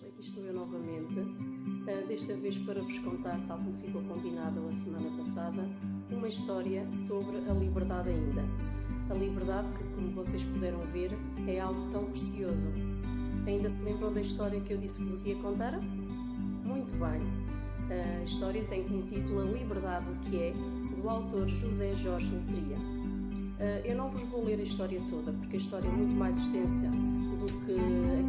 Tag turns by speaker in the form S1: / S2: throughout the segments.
S1: Aqui estou eu novamente, desta vez para vos contar, tal como ficou combinado a semana passada, uma história sobre a liberdade ainda. A liberdade que, como vocês puderam ver, é algo tão precioso. Ainda se lembram da história que eu disse que vos ia contar? Muito bem. A história tem como título A Liberdade o que é, do autor José Jorge Letria. Eu não vos vou ler a história toda, porque a história é muito mais extensa do que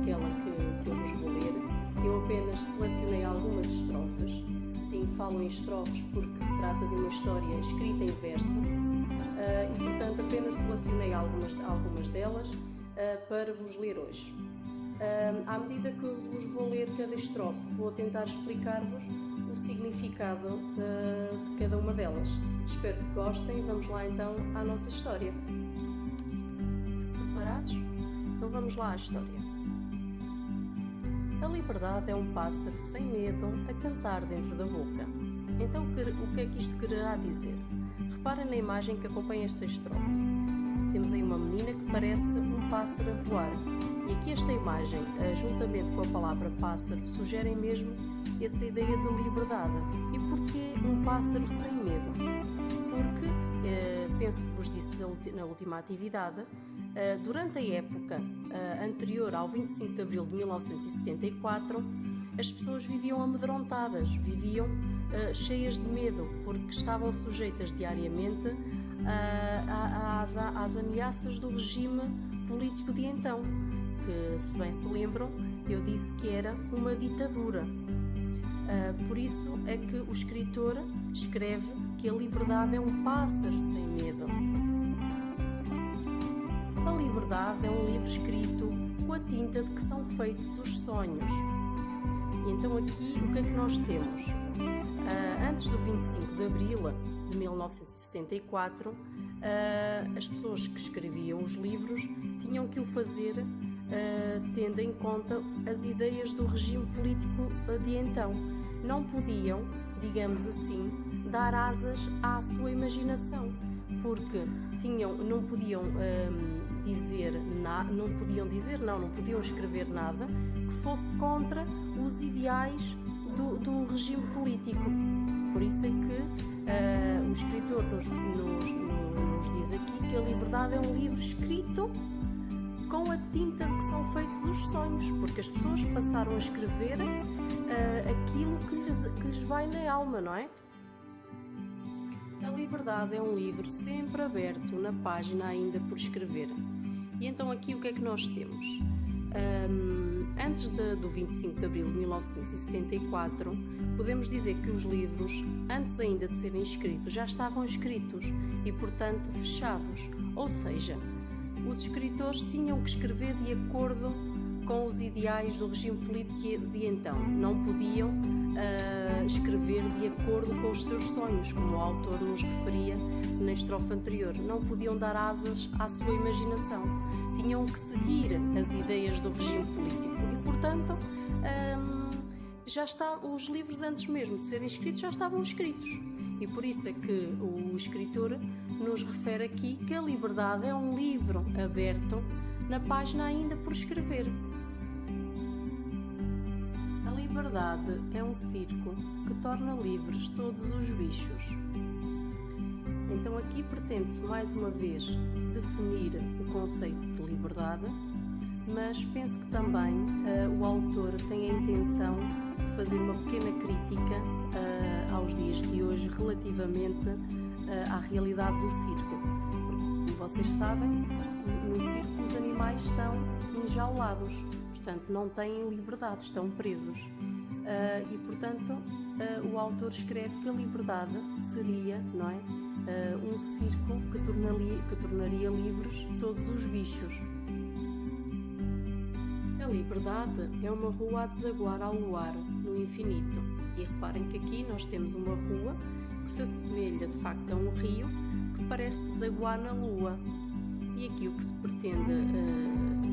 S1: aquela que eu vos vou ler. Eu apenas selecionei algumas estrofes. Sim, falo em estrofes porque se trata de uma história escrita em verso e, portanto, apenas selecionei algumas delas para vos ler hoje. À medida que vos vou ler cada estrofe, vou tentar explicar-vos o significado de cada uma delas. Espero que gostem. Vamos lá então à nossa história. Preparados? Então vamos lá à história. A liberdade é um pássaro sem medo a cantar dentro da boca. Então o que é que isto quererá dizer? Reparem na imagem que acompanha esta estrofe. Temos aí uma menina que parece um pássaro a voar. E aqui esta imagem, juntamente com a palavra pássaro, sugerem mesmo essa ideia de liberdade. E porquê um pássaro sem medo? Porque, penso que vos disse na última atividade, durante a época anterior ao 25 de Abril de 1974, as pessoas viviam amedrontadas, viviam cheias de medo, porque estavam sujeitas diariamente às ameaças do regime político de então, que, se bem se lembram, eu disse que era uma ditadura. Por isso é que o escritor escreve que a liberdade é um pássaro sem medo. A Liberdade é um livro escrito com a tinta de que são feitos os sonhos. E então aqui o que é que nós temos? Antes do 25 de Abril de 1974, as pessoas que escreviam os livros tinham que o fazer tendo em conta as ideias do regime político de então. Não podiam, digamos assim, dar asas à sua imaginação, porque não podiam escrever nada que fosse contra os ideais do regime político. Por isso é que o escritor nos diz aqui que a liberdade é um livro escrito com a tinta de que são feitos os sonhos, porque as pessoas passaram a escrever aquilo que lhes vai na alma, não é? A Liberdade é um livro sempre aberto na página ainda por escrever. E então aqui o que é que nós temos? Antes do 25 de Abril de 1974, podemos dizer que os livros, antes ainda de serem escritos, já estavam escritos e, portanto, fechados. Ou seja, os escritores tinham que escrever de acordo com os ideais do regime político de então. Não podiam escrever de acordo com os seus sonhos, como o autor nos referia na estrofe anterior. Não podiam dar asas à sua imaginação. Tinham que seguir as ideias do regime político. E, portanto, os livros, antes mesmo de serem escritos, já estavam escritos. E por isso é que o escritor nos refere aqui que a liberdade é um livro aberto na página ainda por escrever. A liberdade é um circo que torna livres todos os bichos. Então aqui pretende-se mais uma vez definir o conceito de liberdade, mas penso que também o autor tem a intenção de fazer uma pequena crítica aos dias de hoje relativamente à realidade do circo. Porque, como vocês sabem, no circo os animais estão enjaulados, portanto não têm liberdade, estão presos. E, portanto, o autor escreve que a liberdade seria, não é, um circo que tornaria livres todos os bichos. A liberdade é uma rua a desaguar ao luar, no infinito. E reparem que aqui nós temos uma rua que se assemelha de facto a um rio que parece desaguar na lua. E aqui o que se pretende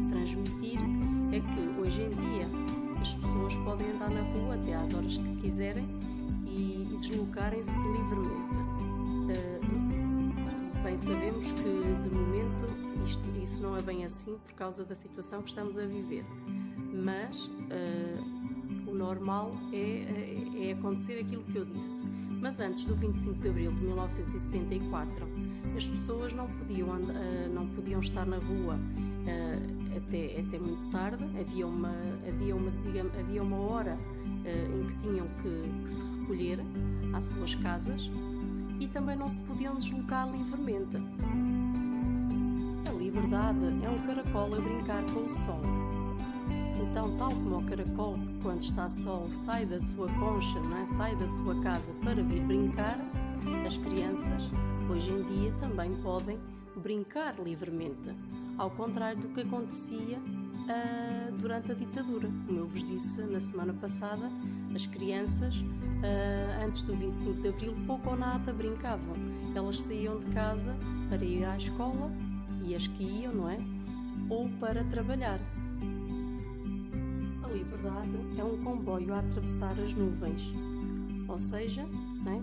S1: transmitir é que hoje em dia as pessoas podem andar na rua até às horas que quiserem e deslocarem-se livremente. Bem, sabemos que de momento isso não é bem assim por causa da situação que estamos a viver, mas normal é acontecer aquilo que eu disse. Mas antes do 25 de Abril de 1974, as pessoas não podiam estar na rua até muito tarde. Havia uma hora em que tinham que se recolher às suas casas e também não se podiam deslocar livremente. A liberdade é um caracol a brincar com o sol. Então, tal como o caracol que quando está sol sai da sua concha, não é? Sai da sua casa para vir brincar, as crianças hoje em dia também podem brincar livremente, ao contrário do que acontecia durante a ditadura. Como eu vos disse na semana passada, as crianças antes do 25 de Abril pouco ou nada brincavam. Elas saíam de casa para ir à escola, e as que iam, não é? Ou para trabalhar. A liberdade é um comboio a atravessar as nuvens. Ou seja, não é?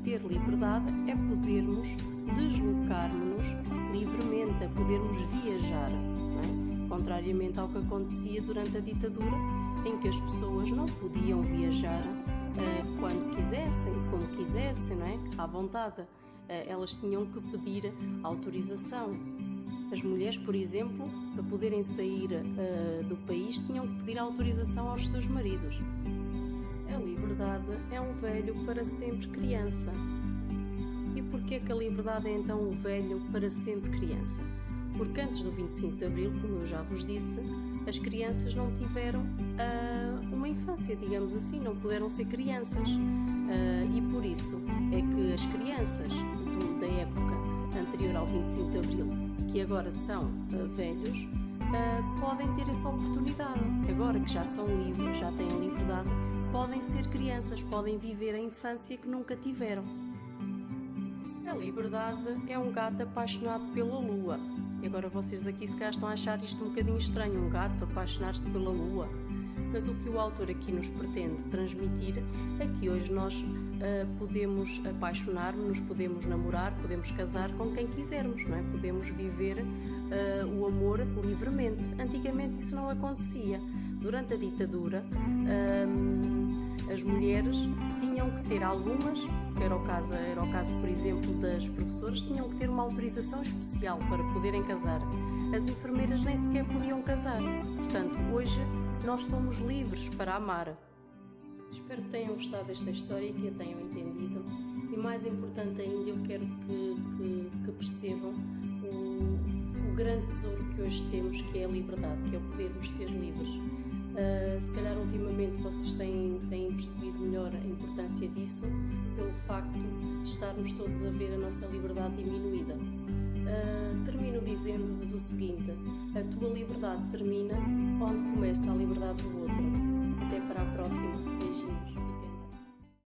S1: Ter liberdade é podermos deslocar-nos livremente, é podermos viajar, não é? Contrariamente ao que acontecia durante a ditadura, em que as pessoas não podiam viajar quando quisessem, como quisessem, não é? À vontade. Elas tinham que pedir autorização. As mulheres, por exemplo, para poderem sair do país, tinham que pedir autorização aos seus maridos. A liberdade é um velho para sempre criança. E porquê que a liberdade é então um velho para sempre criança? Porque antes do 25 de Abril, como eu já vos disse, as crianças não tiveram uma infância, digamos assim, não puderam ser crianças. E por isso é que as crianças da época anterior ao 25 de Abril, que agora são velhos, podem ter essa oportunidade. Agora que já são livres, já têm liberdade, podem ser crianças, podem viver a infância que nunca tiveram. A liberdade é um gato apaixonado pela lua. E agora vocês aqui se calhar estão a achar isto um bocadinho estranho, um gato apaixonar-se pela lua. Mas o que o autor aqui nos pretende transmitir é que hoje nós podemos apaixonar-nos, podemos namorar, podemos casar com quem quisermos, não é? Podemos viver o amor livremente. Antigamente isso não acontecia. Durante a ditadura, as mulheres tinham que ter algumas, que era o caso, por exemplo, das professoras, tinham que ter uma autorização especial para poderem casar. As enfermeiras nem sequer podiam casar. Portanto, hoje nós somos livres para amar. Espero que tenham gostado desta história e que a tenham entendido. E mais importante ainda, eu quero que percebam o grande tesouro que hoje temos, que é a liberdade, que é o podermos ser livres. Se calhar ultimamente vocês têm percebido melhor a importância disso pelo facto de estarmos todos a ver a nossa liberdade diminuída. Termino dizendo-vos o seguinte: a tua liberdade termina onde começa a liberdade do outro. Até para a próxima.